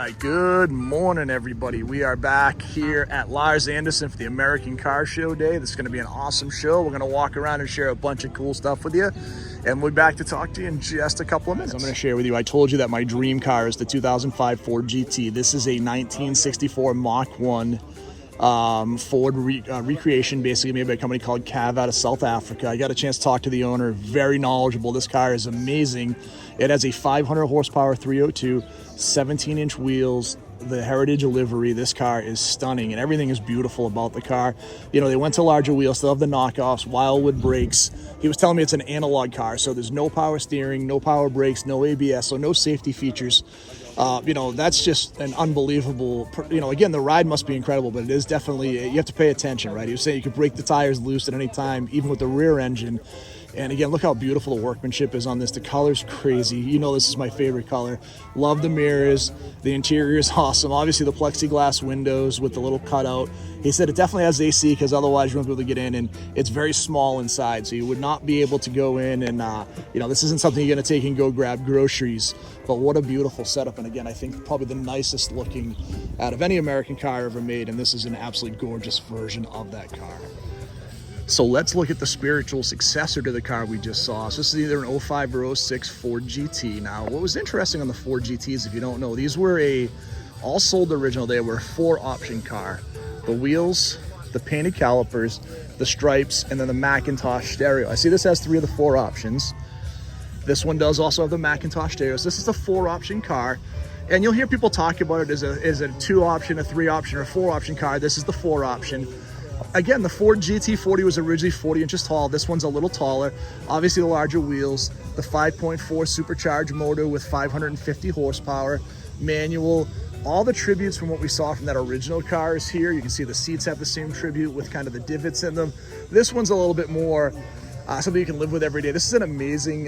right, good morning, everybody. We are back here at Larz Anderson for the American Car Show Day. This is going to be an awesome show. We're going to walk around and share a bunch of cool stuff with you, and we'll be back to talk to you in just a couple of minutes. I'm going to share with you, I told you that my dream car is the 2005 Ford GT. This is a 1964 Mach 1 Ford recreation, basically made by a company called Cav out of South Africa. I got a chance to talk to the owner, very knowledgeable. This car is amazing. It has a 500 horsepower 302, 17-inch wheels, the Heritage livery. This car is stunning, and everything is beautiful about the car. You know, they went to larger wheels, still have the knockoffs, Wildwood brakes. He was telling me it's an analog car, so there's no power steering, no power brakes, no ABS, so no safety features. You know, that's just an unbelievable, you know, again, the ride must be incredible, but it is definitely, you have to pay attention, right? He was saying you could break the tires loose at any time, even with the rear engine. And again, look how beautiful the workmanship is on this. The color's crazy. You know, this is my favorite color. Love the mirrors. The interior is awesome. Obviously, the plexiglass windows with the little cutout. He said it definitely has AC because otherwise you won't be able to get in, and it's very small inside. So you would not be able to go in and, you know, this isn't something you're going to take and go grab groceries. But what a beautiful setup. And again, I think probably the nicest looking out of any American car ever made. And this is an absolutely gorgeous version of that car. So let's look at the spiritual successor to the car we just saw. So this is either an 05 or 06 Ford GT. Now, what was interesting on the Ford GTs, if you don't know, these were all sold original. They were a 4-option car. The wheels, the painted calipers, the stripes, and then the Macintosh stereo. I see this has 3 of the 4 options. This one does also have the Macintosh stereo. So this is a 4-option car. And you'll hear people talk about it as a 2-option, a 3-option, or a 4-option car. This is the 4-option. Again, the Ford GT40 was originally 40 inches tall. This one's a little taller. Obviously, the larger wheels, the 5.4 supercharged motor with 550 horsepower, manual. All the tributes from what we saw from that original car is here. You can see the seats have the same tribute with kind of the divots in them. This one's a little bit more something you can live with every day. This is an amazing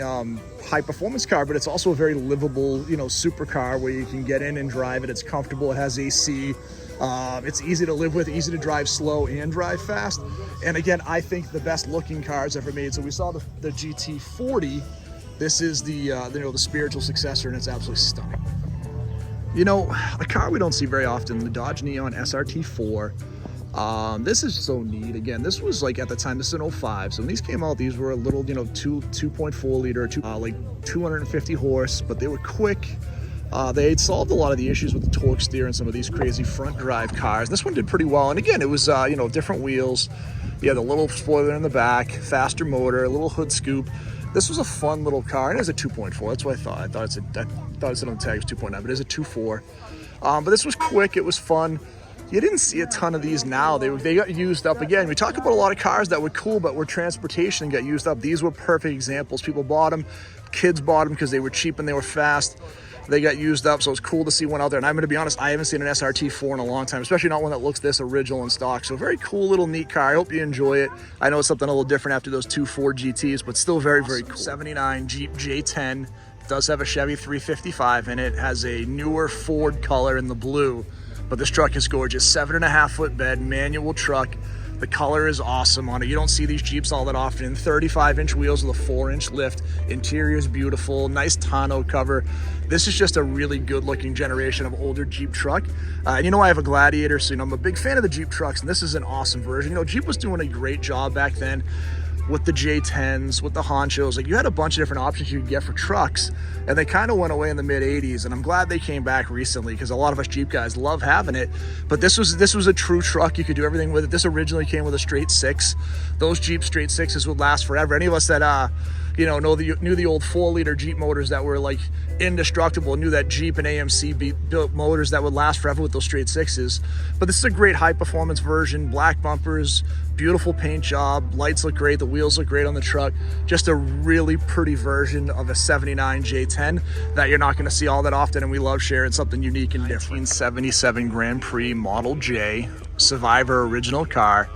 high-performance car, but it's also a very livable, you know, supercar where you can get in and drive it. It's comfortable. It has AC. It's easy to live with, easy to drive slow and drive fast. And again, I think the best looking cars ever made. So we saw the GT40. This is the you know, the spiritual successor, and it's absolutely stunning. You know, a car we don't see very often, the Dodge Neon SRT4. This is so neat. Again, this was like, at the time, this is an 05. So when these came out, these were a little, you know, 2.4 liter, like 250 horse, but they were quick. They had solved a lot of the issues with the torque steer and some of these crazy front drive cars. This one did pretty well. And again, it was, you know, different wheels. You had a little spoiler in the back, faster motor, a little hood scoop. This was a fun little car, and it was a 2.4. That's what I thought. I thought it said on the tag it was 2.9, but it is a 2.4. But this was quick. It was fun. You didn't see a ton of these now. They got used up. Again, we talk about a lot of cars that were cool, but were transportation and got used up. These were perfect examples. People bought them. Kids bought them because they were cheap and they were fast. They got used up, so it's cool to see one out there. And I'm going to be honest, I haven't seen an SRT4 in a long time, especially not one that looks this original and stock. So very cool little neat car. I hope you enjoy it. I know it's something a little different after those 2 Ford GTs, but still very, very cool. 79 Jeep J10. It does have a Chevy 355 in it. Has a newer Ford color in the blue, but this truck is gorgeous. 7.5-foot bed, manual truck. The color is awesome on it. You don't see these Jeeps all that often. 35-inch wheels with a 4-inch lift. Interior is beautiful. Nice tonneau cover. This is just a really good-looking generation of older Jeep truck. And you know, I have a Gladiator, so you know, I'm a big fan of the Jeep trucks, and this is an awesome version. You know, Jeep was doing a great job back then with the J10s, with the Honchos. Like, you had a bunch of different options you could get for trucks, and they kind of went away in the mid-80s, and I'm glad they came back recently because a lot of us Jeep guys love having it. But this was a true truck. You could do everything with it. This originally came with a straight 6. Those Jeep straight 6s would last forever. Any of us that you know, knew the old 4-liter Jeep motors that were like indestructible, knew that Jeep and AMC built motors that would last forever with those straight 6s. But this is a great high performance version. Black bumpers, beautiful paint job, lights look great, the wheels look great on the truck. Just a really pretty version of a 79 J10 that you're not going to see all that often, and we love sharing something unique and different. 1977 Grand Prix Model J, Survivor original car.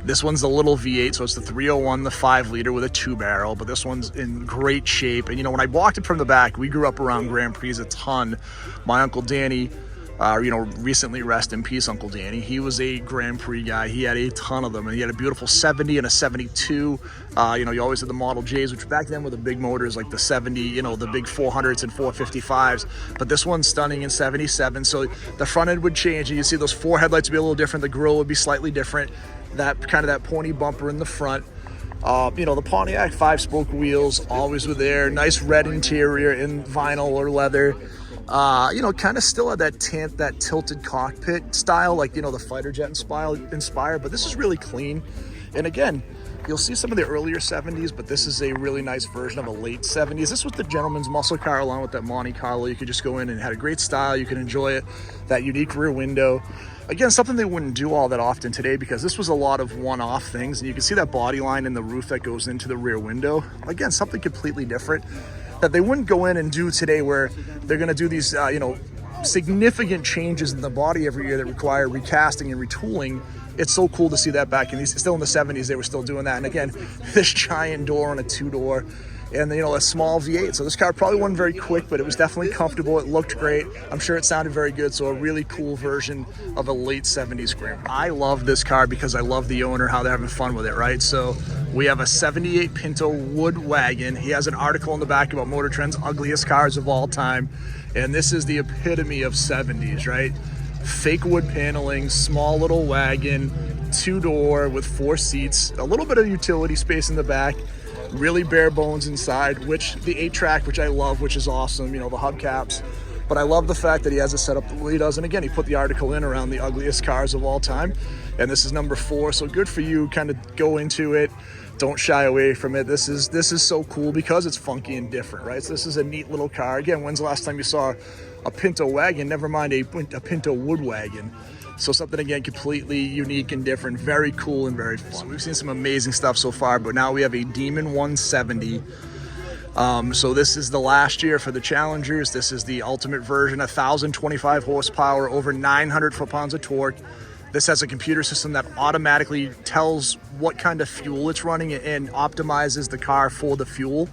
This one's the little V8, so it's the 301, the 5-liter with a 2-barrel, but this one's in great shape. And you know, when I walked it from the back, we grew up around Grand Prix a ton. My Uncle Danny Recently rest in peace, Uncle Danny. He was a Grand Prix guy. He had a ton of them, and he had a beautiful 70 and a 72. You always had the Model J's, which back then were the big motors, like the 70, the big 400s and 455s. But this one's stunning in 77. So the front end would change, and you see those four headlights would be a little different. The grille would be slightly different. That pointy bumper in the front. The Pontiac 5-spoke wheels always were there. Nice red interior in vinyl or leather. Kind of still had that tilted cockpit style, like, the fighter jet inspired, but this is really clean. And again, you'll see some of the earlier 70s, but this is a really nice version of a late 70s. This was the gentleman's muscle car along with that Monte Carlo. You could just go in and had a great style. You could enjoy it. That unique rear window. Again, something they wouldn't do all that often today because this was a lot of one-off things. And you can see that body line in the roof that goes into the rear window. Again, something completely different that they wouldn't go in and do today, where they're going to do these, significant changes in the body every year that require recasting and retooling. It's so cool to see that back in still in the 70s, they were still doing that. And again, this giant door on a two-door and, a small V8. So this car probably wasn't very quick, but it was definitely comfortable. It looked great. I'm sure it sounded very good. So a really cool version of a late 70s Grand Prix. I love this car because I love the owner, how they're having fun with it, right? So we have a 78 Pinto wood wagon. He has an article in the back about Motor Trend's ugliest cars of all time. And this is the epitome of 70s, right? Fake wood paneling, small little wagon, two-door with 4 seats, a little bit of utility space in the back. Really bare bones inside, which the 8-track, which I love, which is awesome, the hubcaps. But I love the fact that he has it set up the way he does. And again, he put the article in around the ugliest cars of all time. And this is number 4. So good for you. Kind of go into it. Don't shy away from it. This is so cool because it's funky and different, right? So this is a neat little car. Again, when's the last time you saw a Pinto wagon? Never mind a Pinto wood wagon. So something, again, completely unique and different, very cool and very fun. So we've seen some amazing stuff so far, but now we have a Demon 170. So this is the last year for the Challengers. This is the ultimate version, 1,025 horsepower, over 900 foot-pounds of torque. This has a computer system that automatically tells what kind of fuel it's running and optimizes the car for the fuel.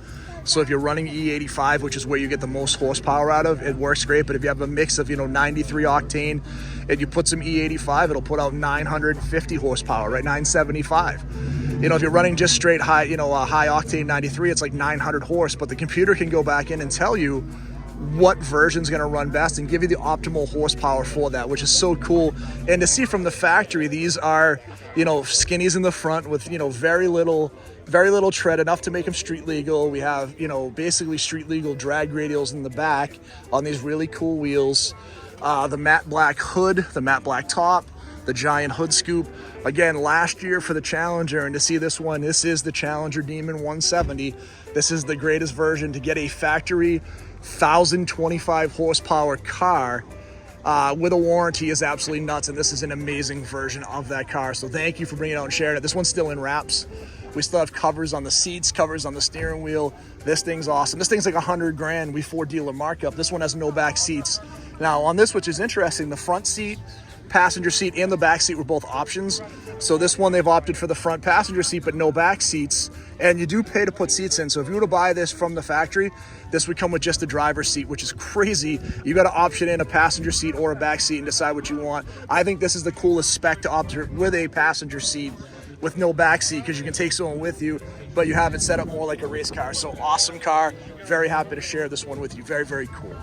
So if you're running E85, which is where you get the most horsepower out of, it works great. But if you have a mix of, 93 octane and you put some E85, it'll put out 950 horsepower, right? 975. If you're running just straight high, high octane 93, it's like 900 horse. But the computer can go back in and tell you what version's going to run best and give you the optimal horsepower for that, which is so cool. And to see from the factory, these are, skinnies in the front with, very little tread, enough to make them street legal. We have, basically street legal drag radials in the back on these really cool wheels. The matte black hood, the matte black top, the giant hood scoop. Again, last year for the Challenger, and to see this one, this is the Challenger Demon 170. This is the greatest version to get a factory 1,025 horsepower car with a warranty is absolutely nuts, and this is an amazing version of that car. So thank you for bringing it out and sharing it. This one's still in wraps. We still have covers on the seats, covers on the steering wheel. This thing's awesome. This thing's like $100,000. We Ford dealer markup. This one has no back seats. Now on this, which is interesting, the front seat, passenger seat, and the back seat were both options. So this one, they've opted for the front passenger seat, but no back seats. And you do pay to put seats in. So if you were to buy this from the factory, this would come with just the driver's seat, which is crazy. You got to option in a passenger seat or a back seat and decide what you want. I think this is the coolest spec to opt with a passenger seat with no back seat, because you can take someone with you, but you have it set up more like a race car. So awesome car. Very happy to share this one with you. Very, very cool.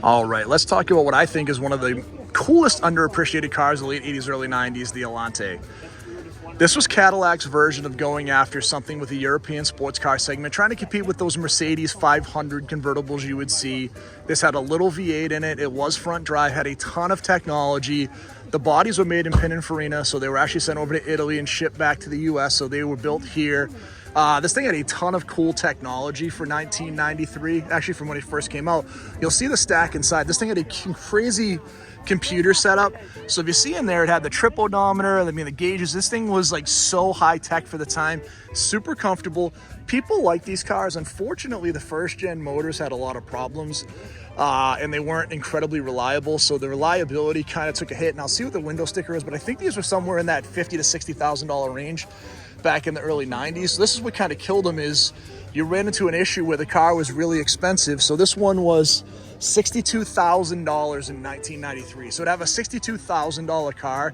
All right, let's talk about what I think is one of the coolest underappreciated cars of the late 80s, early 90s, the Allante. This was Cadillac's version of going after something with the European sports car segment, trying to compete with those Mercedes 500 convertibles you would see. This had a little V8 in it. It was front drive, had a ton of technology. The bodies were made in Pininfarina, so they were actually sent over to Italy and shipped back to the US, so they were built here. This thing had a ton of cool technology for 1993, actually from when it first came out. You'll see the stack inside. This thing had a crazy computer setup. So if you see in there, it had the trip odometer, the gauges. This thing was like so high tech for the time, super comfortable. People like these cars. Unfortunately, the first gen motors had a lot of problems and they weren't incredibly reliable. So the reliability kind of took a hit, and I'll see what the window sticker is, but I think these were somewhere in that $50,000 to $60,000 range back in the early 90s. So this is what kind of killed them, is you ran into an issue where the car was really expensive. So this one was $62,000 in 1993. So to have a $62,000 car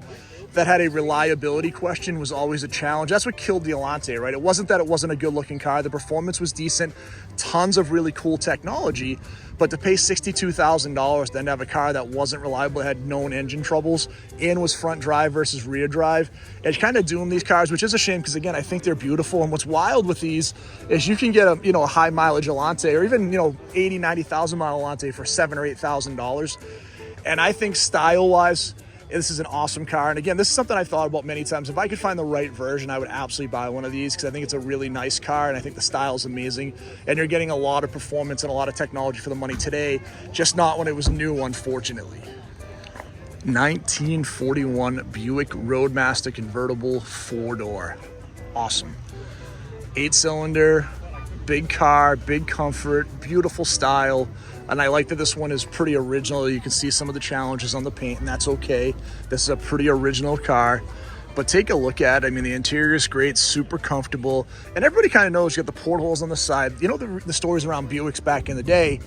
that had a reliability question was always a challenge. That's what killed the Allante, right? It wasn't that it wasn't a good looking car. The performance was decent, tons of really cool technology, but to pay $62,000 then to have a car that wasn't reliable, had known engine troubles, and was front drive versus rear drive, it kind of doomed these cars, which is a shame because again, I think they're beautiful. And what's wild with these is you can get a, a high mileage Allante or even, 80, 90,000 mile Allante for $7,000 or $8,000. And I think style wise, this is an awesome car. And again, this is something I've thought about many times. If I could find the right version, I would absolutely buy one of these because I think it's a really nice car and I think the style is amazing. And you're getting a lot of performance and a lot of technology for the money today, just not when it was new, unfortunately. 1941 Buick Roadmaster convertible 4-door. Awesome. 8-cylinder, big car, big comfort, beautiful style. And I like that this one is pretty original. You can see some of the challenges on the paint, and that's okay. This is a pretty original car. But take a look at it. I mean, the interior is great, super comfortable. And everybody kind of knows you got the portholes on the side. The stories around Buicks back in the day.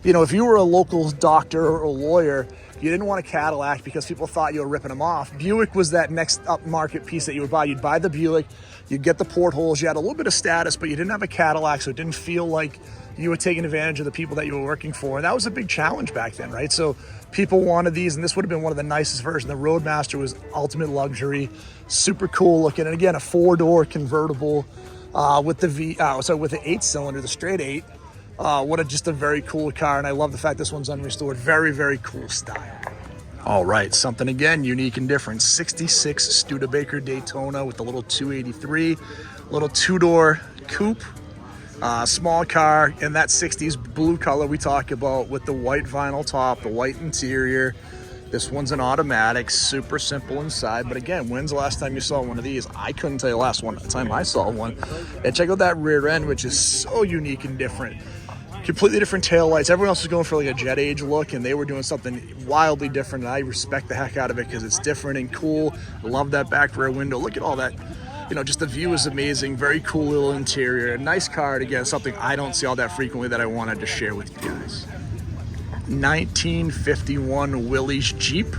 If you were a local doctor or a lawyer, you didn't want a Cadillac because people thought you were ripping them off. Buick was that next up market piece that you would buy. You'd buy the Buick, you'd get the portholes, you had a little bit of status, but you didn't have a Cadillac, so it didn't feel like you were taking advantage of the people that you were working for. And that was a big challenge back then, right? So people wanted these, and this would have been one of the nicest versions. The Roadmaster was ultimate luxury, super cool looking. And again, a 4-door convertible with the with the 8-cylinder, the straight 8. Just a very cool car, and I love the fact this one's unrestored. Very, very cool style. All right, something again unique and different. 66 Studebaker Daytona with the little 283, little 2-door coupe. Small car in that 60s blue color we talk about with the white vinyl top, the white interior. This one's an automatic, super simple inside. But again, when's the last time you saw one of these? I couldn't tell you the last time I saw one. And check out that rear end, which is so unique and different. Completely different taillights. Everyone else was going for like a jet age look, and they were doing something wildly different. And I respect the heck out of it because it's different and cool. Love that back rear window. Look at all that. Just the view is amazing. Very cool little interior. Nice car. And again, something I don't see all that frequently that I wanted to share with you guys. 1951 Willys Jeep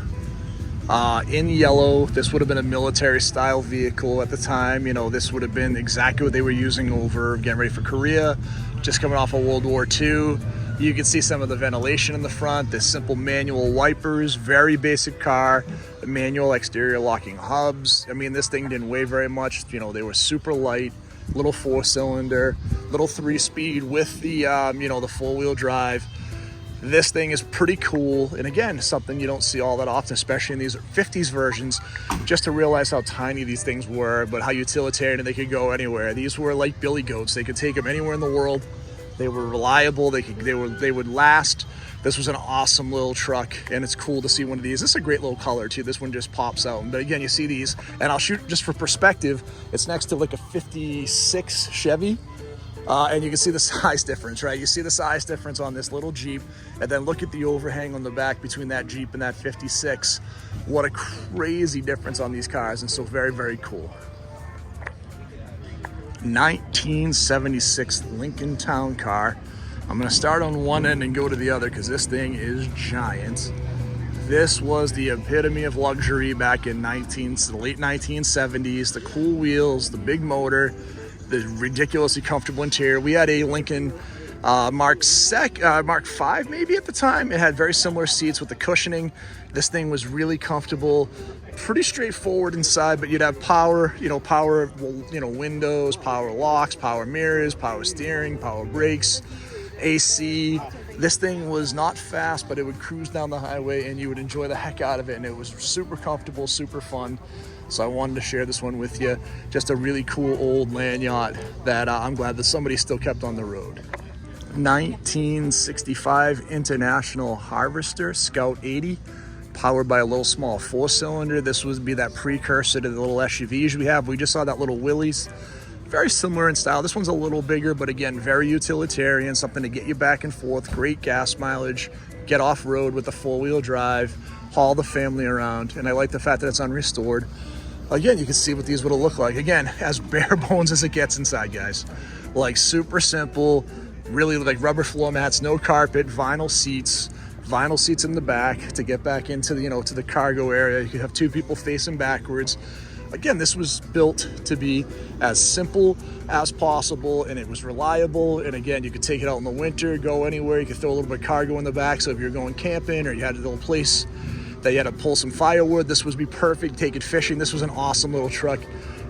in yellow. This would have been a military style vehicle at the time. This would have been exactly what they were using over getting ready for Korea, just coming off of World War II. You can see some of the ventilation in the front, the simple manual wipers, very basic car, the manual exterior locking hubs. I mean, this thing didn't weigh very much. They were super light, little 4-cylinder, little 3-speed with the, the 4-wheel drive. This thing is pretty cool. And again, something you don't see all that often, especially in these 50s versions, just to realize how tiny these things were, but how utilitarian they could go anywhere. These were like billy goats. They could take them anywhere in the world. They were reliable. They would last. This was an awesome little truck, and it's cool to see one of these. This is a great little color too. This one just pops out. But again, you see these, and I'll shoot just for perspective. It's next to like a 56 Chevy. And you can see the size difference, right? You see the size difference on this little Jeep, and then look at the overhang on the back between that Jeep and that 56. What a crazy difference on these cars, and so very, very cool. 1976 Lincoln Town Car. I'm gonna start on one end and go to the other because this thing is giant. This was the epitome of luxury back in the late 1970s. The cool wheels, the big motor, the ridiculously comfortable interior. We had a Lincoln Mark V maybe at the time. It had very similar seats with the cushioning. This thing was really comfortable, pretty straightforward inside, but you'd have power windows, power locks, power mirrors, power steering, power brakes, AC. This thing was not fast, but it would cruise down the highway and you would enjoy the heck out of it. And it was super comfortable, super fun. So I wanted to share this one with you. Just a really cool old land yacht that I'm glad that somebody still kept on the road. 1965 International Harvester Scout 80, powered by a little small 4-cylinder. This would be that precursor to the little SUVs we have. We just saw that little Willys. Very similar in style. This one's a little bigger, but again, very utilitarian, something to get you back and forth. Great gas mileage, get off-road with a 4-wheel drive, haul the family around. And I like the fact that it's unrestored. Again, you can see what these would have looked like. Again, as bare bones as it gets inside, guys. Like super simple, Really like rubber floor mats, no carpet, vinyl seats in the back to get back into the, to the cargo area. You could have two people facing backwards. Again, this was built to be as simple as possible, and it was reliable. And again, you could take it out in the winter, go anywhere. You could throw a little bit of cargo in the back, so if you're going camping or you had a little place that you had to pull some firewood, this would be perfect. Take it fishing. This was an awesome little truck,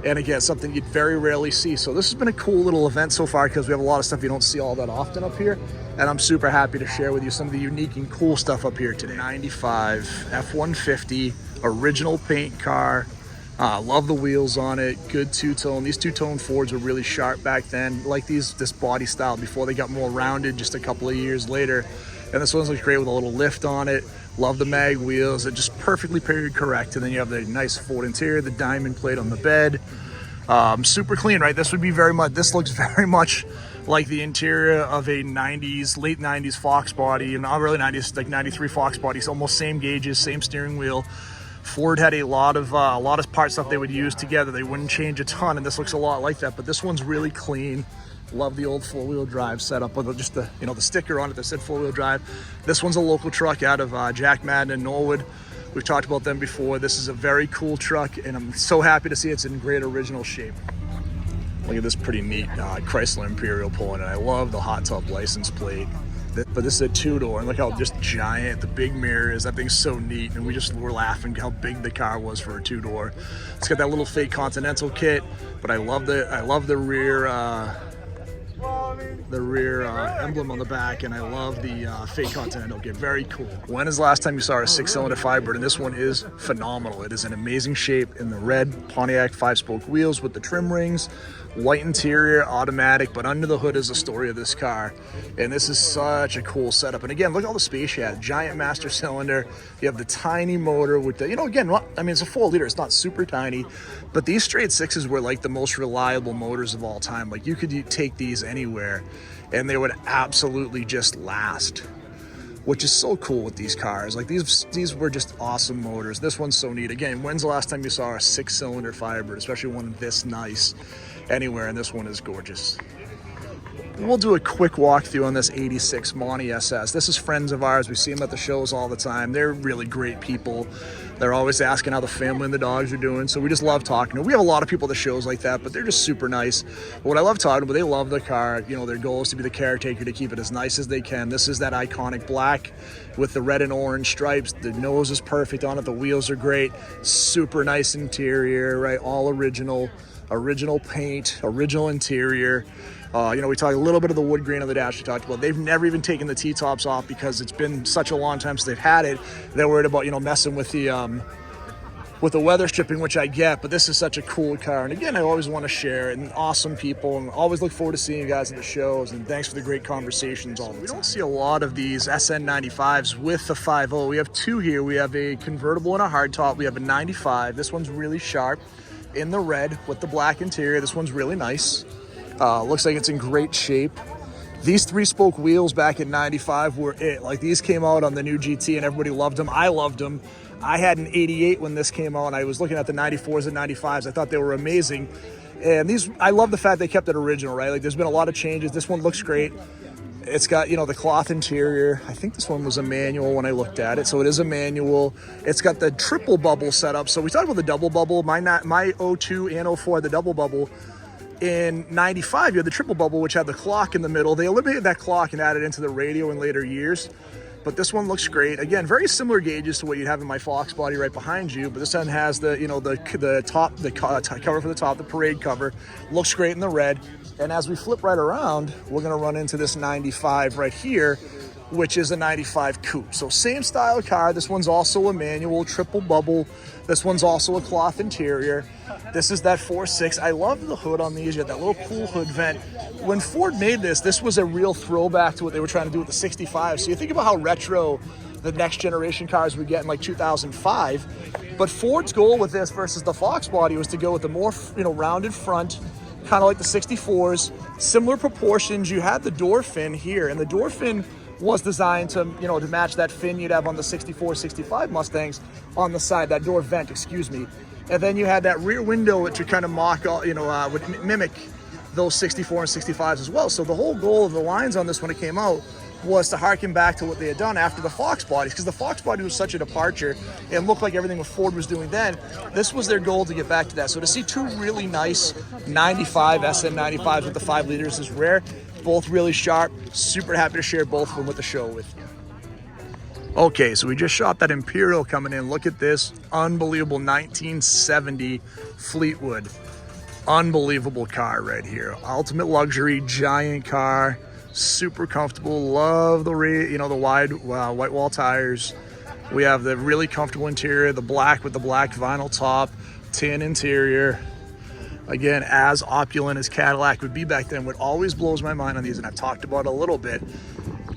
and again, something you'd very rarely see. So this has been a cool little event so far, because we have a lot of stuff you don't see all that often up here, and I'm super happy to share with you some of the unique and cool stuff up here today. 95 F-150 original paint car. Love the wheels on it, good two-tone. These two-tone Fords were really sharp back then, like this body style before they got more rounded just a couple of years later. And this one looks great with a little lift on it. Love the mag wheels, it just perfectly period correct. And then you have the nice Ford interior, the diamond plate on the bed. Super clean, right? This looks very much like the interior of a 90s, late 90s Fox Body, and not really 90s, like 93 Fox Body. So almost same gauges, same steering wheel. Ford had a lot of parts stuff they would use together. They wouldn't change a ton, and this looks a lot like that, but this one's really clean. Love the old four-wheel drive setup with just the, the sticker on it that said four-wheel drive. This one's a local truck out of Jack Madden in Norwood. We've talked about them before. This is a very cool truck, and I'm so happy to see it's in great original shape. Look at this pretty neat Chrysler Imperial pulling it. I love the hot tub license plate. But this is a two-door, and look how just giant the big mirror is. That thing's so neat, and we just were laughing how big the car was for a two-door. It's got that little fake Continental kit, but I love the rear emblem on the back, and I love the fake Continental kit. Very cool. When is the last time you saw a 6-cylinder Firebird? And this one is phenomenal. It is in amazing shape in the red Pontiac 5-spoke wheels with the trim rings, white interior, automatic, but under the hood is the story of this car. And this is such a cool setup. And again, look at all the space you have. Giant master cylinder. You have the tiny motor with the, again, I mean, it's a 4-liter. It's not super tiny, but these straight sixes were like the most reliable motors of all time. Like you could take these anywhere and they would absolutely just last, which is so cool with these cars. Like these were just awesome motors. This one's so neat. Again, when's the last time you saw a 6-cylinder Firebird, especially one this nice, anywhere? And this one is gorgeous. We'll do a quick walkthrough on this 86 Monte SS. This is friends of ours. We see them at the shows all the time. They're really great people. They're always asking how the family and the dogs are doing. So we just love talking to them. We have a lot of people at the shows like that, but they're just super nice. But what I love talking about, they love the car. Their goal is to be the caretaker, to keep it as nice as they can. This is that iconic black with the red and orange stripes. The nose is perfect on it. The wheels are great. Super nice interior, right? All original paint, original interior. We talked a little bit of the wood grain on the dash we talked about. They've never even taken the T-tops off because it's been such a long time since they've had it. They're worried about, messing with the weather stripping, which I get, but this is such a cool car. And again, I always want to share it, and awesome people, and always look forward to seeing you guys at the shows, and thanks for the great conversations all the time. We don't see a lot of these SN95s with the 5.0. We have two here. We have a convertible and a hardtop. We have a 95. This one's really sharp in the red with the black interior. This one's really nice. Looks like it's in great shape. These 3-spoke wheels back in 95 were it. Like, these came out on the new GT and everybody loved them. I loved them. I had an 88 when this came out, and I was looking at the 94s and 95s. I thought they were amazing. And these, I love the fact they kept it original, right? Like, there's been a lot of changes. This one looks great. It's got, the cloth interior. I think this one was a manual when I looked at it, so it is a manual. It's got the triple bubble setup. So we talked about the double bubble. My 02 and 04 had the double bubble. In 95, you had the triple bubble, which had the clock in the middle. They eliminated that clock and added it into the radio in later years. But this one looks great. Again, very similar gauges to what you'd have in my Fox Body right behind you. But this one has the, the top, the cover for the top, the parade cover. Looks great in the red. And as we flip right around, we're going to run into this 95 right here, which is a 95 coupe. So same style car. This one's also a manual, triple bubble. This one's also a cloth interior. This is that 4.6. I love the hood on these. You got that little cool hood vent. When Ford made this was a real throwback to what they were trying to do with the 65. So you think about how retro the next generation cars we get in like 2005. But Ford's goal with this versus the Fox Body was to go with the more, rounded front, kind of like the 64s, similar proportions. You had the door fin here, and the door fin was designed to, to match that fin you'd have on the 64, 65 Mustangs on the side, that door vent, excuse me. And then you had that rear window, which would kind of mock, would mimic those 64 and 65s as well. So the whole goal of the lines on this when it came out was to harken back to what they had done after the Fox bodies, because the Fox body was such a departure and looked like everything what Ford was doing then. This was their goal to get back to that. So to see two really nice 95 SN95s with the 5 liters is rare. Both really sharp. Super happy to share both of them with the show with you. Okay, so we just shot that Imperial coming in. Look at this unbelievable 1970 Fleetwood. Unbelievable car right here. Ultimate luxury, giant car. Super comfortable. Love the the wide white wall tires. We have the really comfortable interior, the black with the black vinyl top, tin interior. Again, as opulent as Cadillac would be back then. What always blows my mind on these, and I've talked about it a little bit,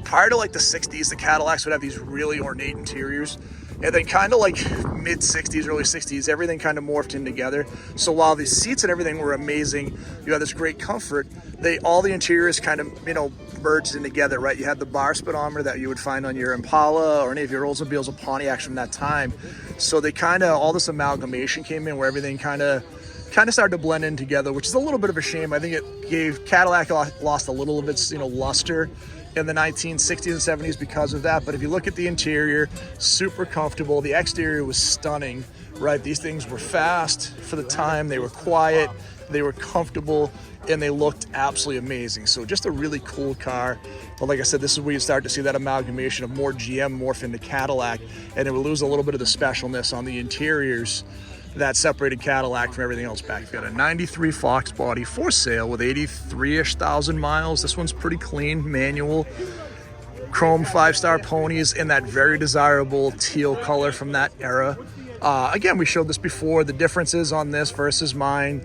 prior to like the 60s, the Cadillacs would have these really ornate interiors. And then kind of like mid 60s, early 60s, everything kind of morphed in together. So while the seats and everything were amazing, you had this great comfort, all the interiors kind of, merged in together, right? You had the bar speedometer that you would find on your Impala or any of your Oldsmobiles or Pontiacs from that time. So they kind of, all this amalgamation came in where everything kind of started to blend in together, which is a little bit of a shame. I think it gave Cadillac lost a little of its, luster in the 1960s and 70s because of that. But if you look at the interior, super comfortable. The exterior was stunning, right? These things were fast for the time. They were quiet, they were comfortable, and they looked absolutely amazing. So just a really cool car. But like I said, this is where you start to see that amalgamation of more GM morph into Cadillac, and it would lose a little bit of the specialness on the interiors that separated Cadillac from everything else back. You've got a 93 Fox Body for sale with 83-ish thousand miles. This one's pretty clean, manual, chrome 5-star ponies in that very desirable teal color from that era. Again, we showed this before, the differences on this versus mine.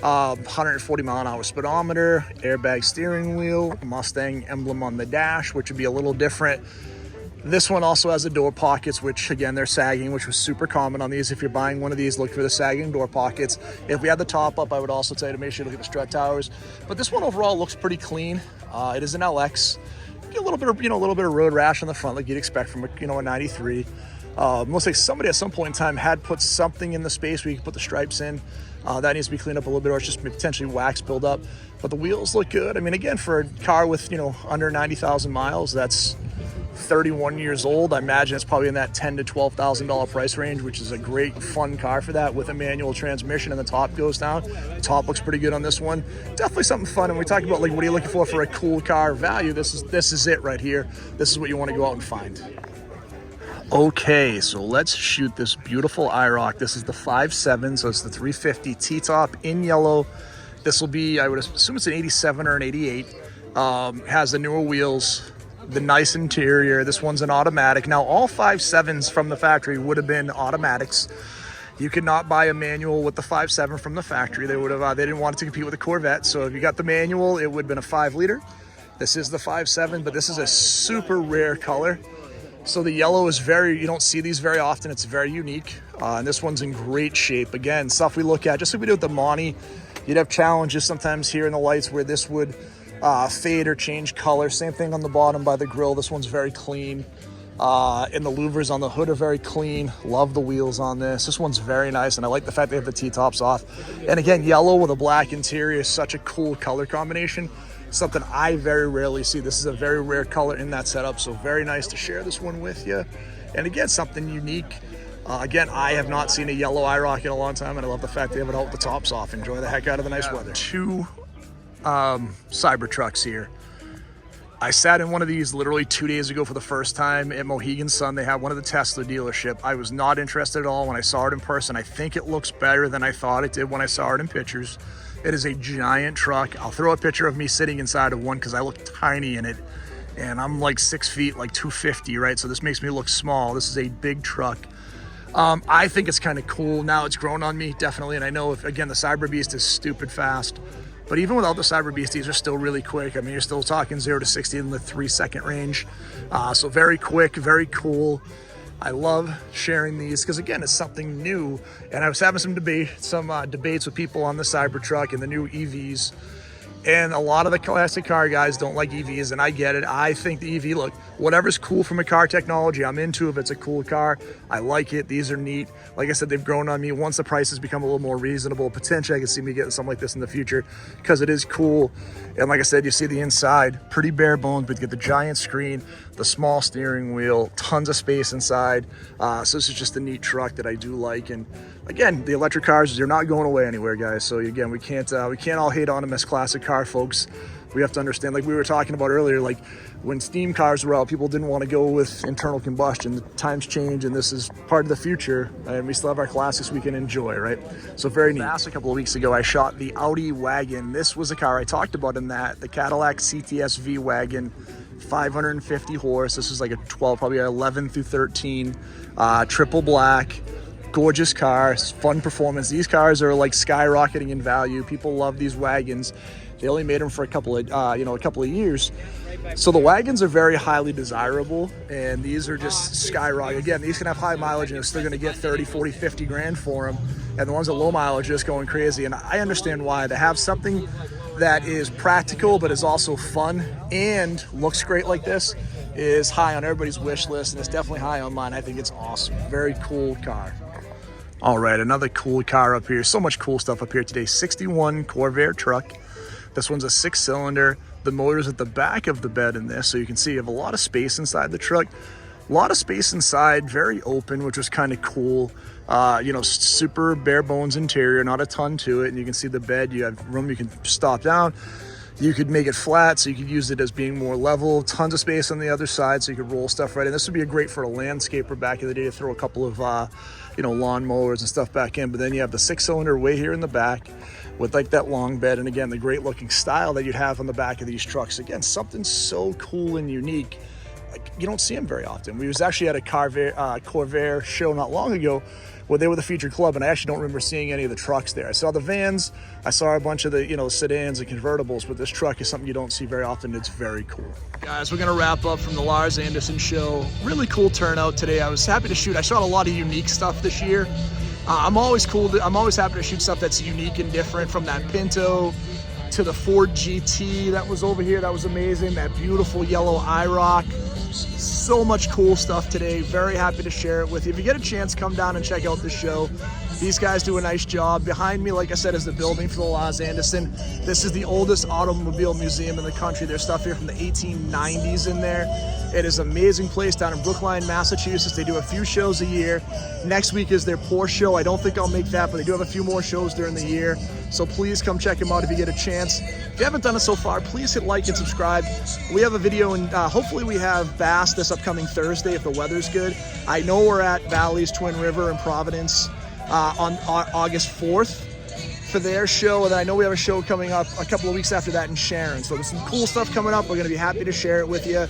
140 mile an hour speedometer, airbag steering wheel, Mustang emblem on the dash, which would be a little different. This one also has the door pockets, which again, they're sagging, which was super common on these. If you're buying one of these, look for the sagging door pockets. If we had the top up, I would also tell you to make sure to look at the strut towers. But this one overall looks pretty clean. It is an LX. Get a little bit of, a little bit of road rash on the front, like you'd expect from a 93. Looks like somebody at some point in time had put something in the space where you could put the stripes in. That needs to be cleaned up a little bit, or it's just potentially wax buildup. But the wheels look good. I mean, again, for a car with, under 90,000 miles, that's 31 years old. I imagine it's probably in that $10,000 to $12,000 price range, which is a great, fun car for that with a manual transmission, and the top goes down. The top looks pretty good on this one. Definitely something fun. And we talk about, like, what are you looking for a cool car value? This is it right here. This is what you want to go out and find. Okay, so let's shoot this beautiful IROC. This is the 5.7, so it's the 350 T-top in yellow. This will be, I would assume it's an 87 or an 88. Has the newer wheels, the nice interior. This one's an automatic. Now, all 5.7s from the factory would have been automatics. You could not buy a manual with the 5.7 from the factory. They would have. They didn't want it to compete with the Corvette. So if you got the manual, it would have been a 5-liter. This is the 5.7, but this is a super rare color. So the yellow is you don't see these very often. It's very unique. And this one's in great shape. Again, stuff we look at, just like we did with the Monte, you'd have challenges sometimes here in the lights where this would fade or change color. Same thing on the bottom by the grill. This one's very clean. And the louvers on the hood are very clean. Love the wheels on this. This one's very nice, and I like the fact they have the T-tops off. And again, yellow with a black interior is such a cool color combination. Something I very rarely see. This is a very rare color in that setup, so very nice to share this one with you. And again, something unique. Again, I have not seen a yellow IROC in a long time, and I love the fact they have it out with the tops off. Enjoy the heck out of the nice weather. Two Cybertrucks here. I sat in one of these literally 2 days ago for the first time at Mohegan Sun. They have one of the Tesla dealership. I was not interested at all when I saw it in person. I think it looks better than I thought it did when I saw it in pictures. It is a giant truck. I'll throw a picture of me sitting inside of one because I look tiny in it. And I'm like 6 feet, like 250, right? So this makes me look small. This is a big truck. I think it's kind of cool. Now it's grown on me, definitely. And I know, again, the Cyber Beast is stupid fast. But even without the Cyber Beast, these are still really quick. I mean, you're still talking 0 to 60 in the 3-second range. So very quick, very cool. I love sharing these because, again, it's something new. And I was having some debates with people on the Cybertruck and the new EVs. And a lot of the classic car guys don't like EVs, and I get it. I think the EV, look, whatever's cool from a car technology, I'm into. If it's a cool car, I like it. These are neat. Like I said, they've grown on me. Once the prices become a little more reasonable, potentially I can see me getting something like this in the future because it is cool. And like I said, you see the inside, pretty bare bones, but you get the giant screen, the small steering wheel, tons of space inside. So this is just a neat truck that I do like. And again, the electric cars, they're not going away anywhere, guys. So again, we can't all hate on them as classic car folks. We have to understand, like we were talking about earlier, like when steam cars were out, people didn't want to go with internal combustion. The times change, and this is part of the future, and we still have our classics we can enjoy, right? So very neat. A couple of weeks ago, I shot the Audi wagon. This was a car I talked about in that, the Cadillac CTS-V wagon, 550 horse. This is like a 12, probably 11 through 13, triple black. Gorgeous car, fun performance. These cars are like skyrocketing in value. People love these wagons. They only made them for a couple of years. So the wagons are very highly desirable, and these are just skyrocketing. Again, these can have high mileage and they're still gonna get 30, 40, 50 grand for them. And the ones at low mileage are just going crazy. And I understand why. They have something that is practical, but is also fun and looks great like this is high on everybody's wish list, and it's definitely high on mine. I think it's awesome. Very cool car. All right, another cool car up here. So much cool stuff up here today. 61 Corvair truck. This one's a 6-cylinder. The motor's at the back of the bed in this, so you can see you have a lot of space inside the truck. A lot of space inside, very open, which was kind of cool. Super bare bones interior, not a ton to it. And you can see the bed, you have room you can stop down. You could make it flat, so you could use it as being more level. Tons of space on the other side, so you could roll stuff right in. This would be great for a landscaper back in the day to throw a couple of, lawn mowers and stuff back in. But then you have the 6-cylinder way here in the back with like that long bed. And again, the great looking style that you'd have on the back of these trucks. Again, something so cool and unique. Like, you don't see them very often. We was actually at a Corvair show not long ago where they were the featured club, and I actually don't remember seeing any of the trucks there. I saw the vans, I saw a bunch of the sedans and convertibles, but this truck is something you don't see very often. It's very cool. Guys, we're gonna wrap up from the Larz Anderson show. Really cool turnout today. I was happy to shoot. I shot a lot of unique stuff this year. I'm always happy to shoot stuff that's unique and different, from that Pinto to the Ford GT that was over here. That was amazing. That beautiful yellow IROC. So much cool stuff today. Very happy to share it with you. If you get a chance, come down and check out the show. These guys do a nice job. Behind me, like I said, is the building for the Larz Anderson. This is the oldest automobile museum in the country. There's stuff here from the 1890s in there. It is an amazing place down in Brookline, Massachusetts. They do a few shows a year. Next week is their Porsche show. I don't think I'll make that, but they do have a few more shows during the year. So please come check them out if you get a chance. If you haven't done it so far, please hit like and subscribe. We have a video, and hopefully we have Bass this upcoming Thursday if the weather's good. I know we're at Valley's Twin River in Providence on August 4th for their show, and I know we have a show coming up a couple of weeks after that in Sharon. So there's some cool stuff coming up. We're going to be happy to share it with you.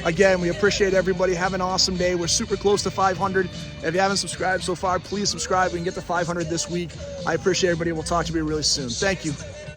Again, we appreciate everybody. Have an awesome day. We're super close to 500. If you haven't subscribed so far, please subscribe. We can get to 500 this week. I appreciate everybody. We'll talk to you really soon. Thank you.